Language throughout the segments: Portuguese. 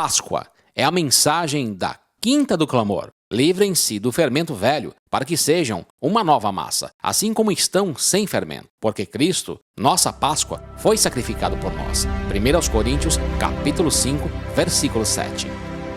Páscoa é a mensagem da quinta do clamor. Livrem-se do fermento velho, para que sejam uma nova massa, assim como estão sem fermento. Porque Cristo, nossa Páscoa, foi sacrificado por nós. 1 Coríntios, capítulo 5, versículo 7.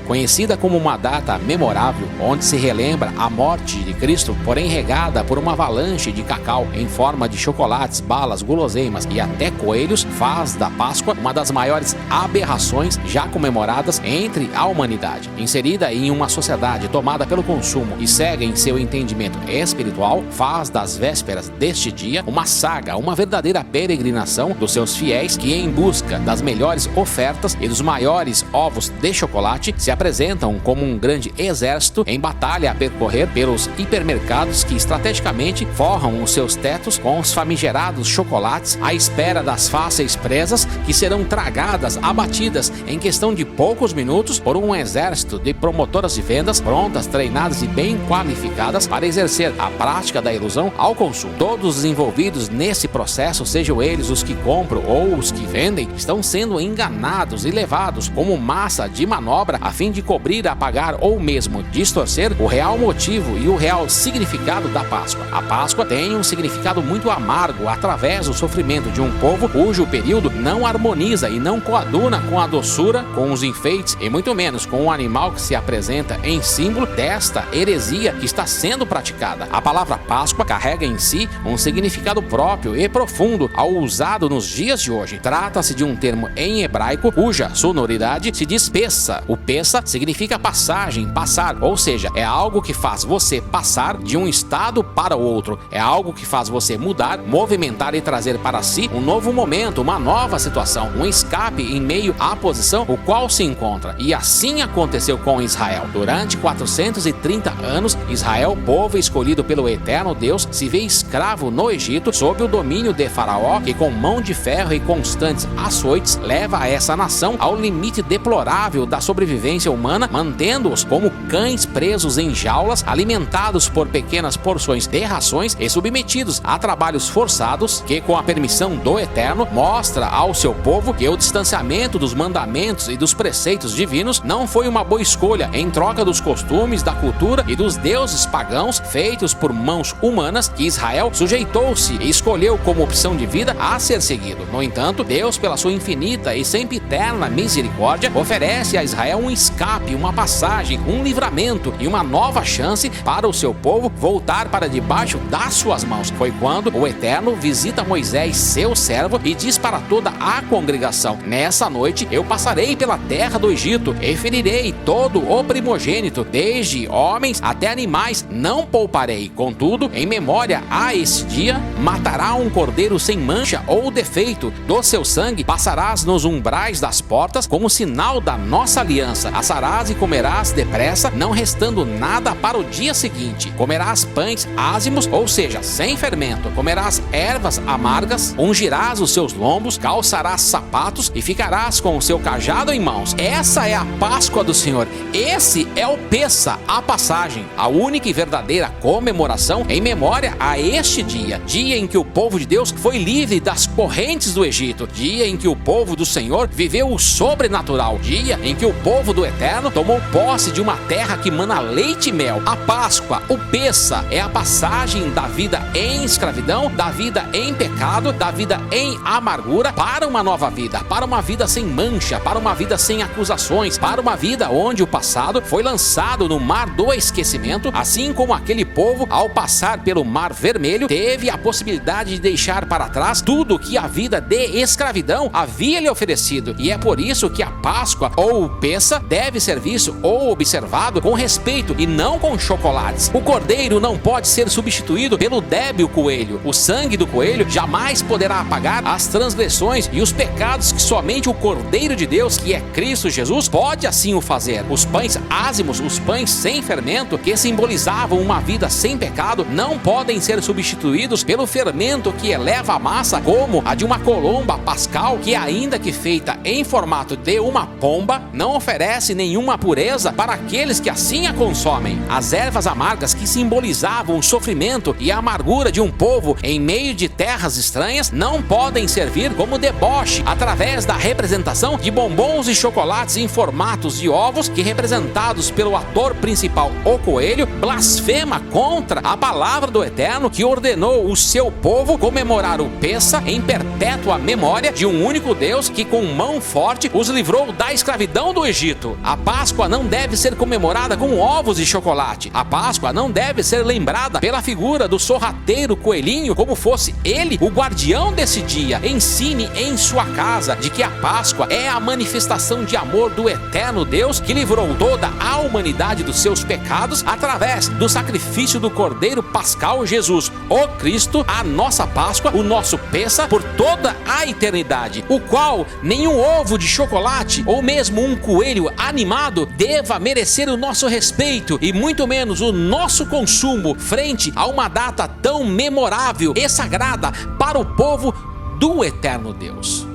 Conhecida como uma data memorável, onde se relembra a morte de Cristo, porém regada por uma avalanche de cacau em forma de chocolates, balas, guloseimas e até coelhos, faz da Páscoa uma das maiores aberrações já comemoradas entre a humanidade. Inserida em uma sociedade tomada pelo consumo e cega em seu entendimento espiritual, faz das vésperas deste dia uma saga, uma verdadeira peregrinação dos seus fiéis que, em busca das melhores ofertas e dos maiores ovos de chocolate, se apresentam como um grande exército em batalha a percorrer pelos hipermercados que estrategicamente forram os seus tetos com os famigerados chocolates à espera das fáceis presas que serão tragadas, abatidas em questão de poucos minutos por um exército de promotoras de vendas prontas, treinadas e bem qualificadas para exercer a prática da ilusão ao consumo. Todos os envolvidos nesse processo, sejam eles os que compram ou os que vendem, estão sendo enganados e levados como massa de manobra a fim de cobrir, apagar ou mesmo distorcer o real motivo e o real significado da Páscoa. A Páscoa tem um significado muito amargo através do sofrimento de um povo cujo período não harmoniza e não coaduna com a doçura, com os enfeites e muito menos com o animal que se apresenta em símbolo desta heresia que está sendo praticada. A palavra Páscoa carrega em si um significado próprio e profundo ao usado nos dias de hoje. Trata-se de um termo em hebraico cuja sonoridade se diz pessa. O pessa significa passagem, passar, ou seja, é algo que faz você passar de um estado para o outro, é algo que faz você mudar, movimentar e trazer para si um novo momento, uma nova situação, um escape em meio à posição o qual se encontra. E assim aconteceu com Israel. Durante 430 anos, Israel, povo escolhido pelo eterno Deus, se vê escravo no Egito sob o domínio de Faraó, que com mão de ferro e constantes açoites leva essa nação ao limite deplorável da sobrevivência humana, mantendo-os como cães presos em jaulas, alimentados por pequenas porções de rações e submetidos a trabalhos forçados, que com a permissão do Eterno mostra ao seu povo que o distanciamento dos mandamentos e dos preceitos divinos não foi uma boa escolha em troca dos costumes, da cultura e dos deuses pagãos feitos por mãos humanas, que Israel sujeitou-se e escolheu como opção de vida a ser seguido. No entanto, Deus, pela sua infinita e sempre eterna misericórdia, oferece a Israel um escape, uma passagem, um livramento e uma nova chance para o seu povo voltar para debaixo das suas mãos. Foi quando o Eterno visita Moisés, seu servo, e diz para toda a congregação: nessa noite eu passarei pela terra do Egito e ferirei todo o primogênito, desde homens até animais, não pouparei. Contudo, em memória a esse dia, matará um cordeiro sem mancha ou defeito, do seu sangue passarás nos umbrais das portas como sinal da nossa aliança. Assarás e comerás depressa, não restando nada para o dia seguinte. Comerás pães ázimos, ou seja, sem fermento. Comerás ervas amargas, ungirás os seus lombos, calçarás sapatos e ficarás com o seu cajado em mãos. Essa é a Páscoa do Senhor. Esse é o Pessa, a passagem, a única e verdadeira comemoração em memória a este dia. Dia em que o povo de Deus foi livre das correntes do Egito. Dia em que o povo do Senhor viveu o sobrenatural. Dia em que o povo do Eterno tomou posse de uma terra que mana leite e mel. A Páscoa, o Pessa, é a passagem da vida em escravidão, da vida em pecado, da vida em amargura, para uma nova vida, para uma vida sem mancha, para uma vida sem acusações, para uma vida onde o passado foi lançado no mar do esquecimento, assim como aquele povo, ao passar pelo mar vermelho, teve a possibilidade de deixar para trás tudo que a vida de escravidão havia lhe oferecido. E é por isso que a Páscoa, ou o Pessa, deve ser visto ou observado com respeito e não com chocolates. O cordeiro não pode ser substituído pelo débil coelho. O sangue do coelho jamais poderá apagar as transgressões e os pecados que somente o Cordeiro de Deus, que é Cristo Jesus, pode assim o fazer. Os pães ázimos, os pães sem fermento, que simbolizavam uma vida sem pecado, não podem ser substituídos pelo fermento que eleva a massa, como a de uma colomba pascal, que ainda que feita em formato de uma pomba, não oferece houvesse nenhuma pureza para aqueles que assim a consomem. As ervas amargas que simbolizavam o sofrimento e a amargura de um povo em meio de terras estranhas não podem servir como deboche através da representação de bombons e chocolates em formatos de ovos que, representados pelo ator principal, o coelho, blasfema contra a palavra do Eterno, que ordenou o seu povo comemorar o Pêssah em perpétua memória de um único Deus que com mão forte os livrou da escravidão do Egito. A Páscoa não deve ser comemorada com ovos e chocolate. A Páscoa não deve ser lembrada pela figura do sorrateiro coelhinho como fosse ele o guardião desse dia. Ensine em sua casa de que a Páscoa é a manifestação de amor do eterno Deus que livrou toda a humanidade dos seus pecados através do sacrifício do Cordeiro Pascal Jesus, o Cristo, a nossa Páscoa, o nosso Pêssah por toda a eternidade, o qual nenhum ovo de chocolate ou mesmo um coelho animado deva merecer o nosso respeito e muito menos o nosso consumo frente a uma data tão memorável e sagrada para o povo do eterno Deus.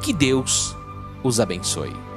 Que Deus os abençoe.